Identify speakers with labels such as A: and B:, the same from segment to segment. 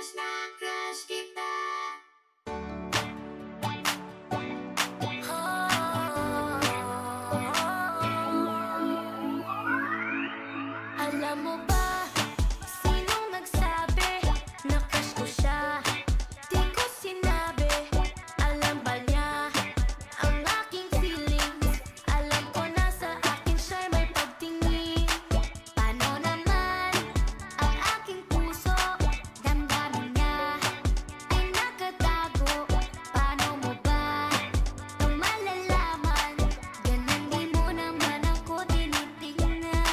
A: crush na crush kita.
B: Alam mo ba, sinong nagsabi na crush ko siya? Di ko sinabi, alam ba niya ang aking feelings? Alam ko na sa akin siya'y may pagtingin. Paano naman ang aking puso? Damdamin niya ay nakatago. Paano mo ba ito malalaman? Ganun di mo naman ako tinitingnan.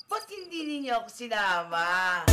C: Ba't hindi ninyo ako sinama?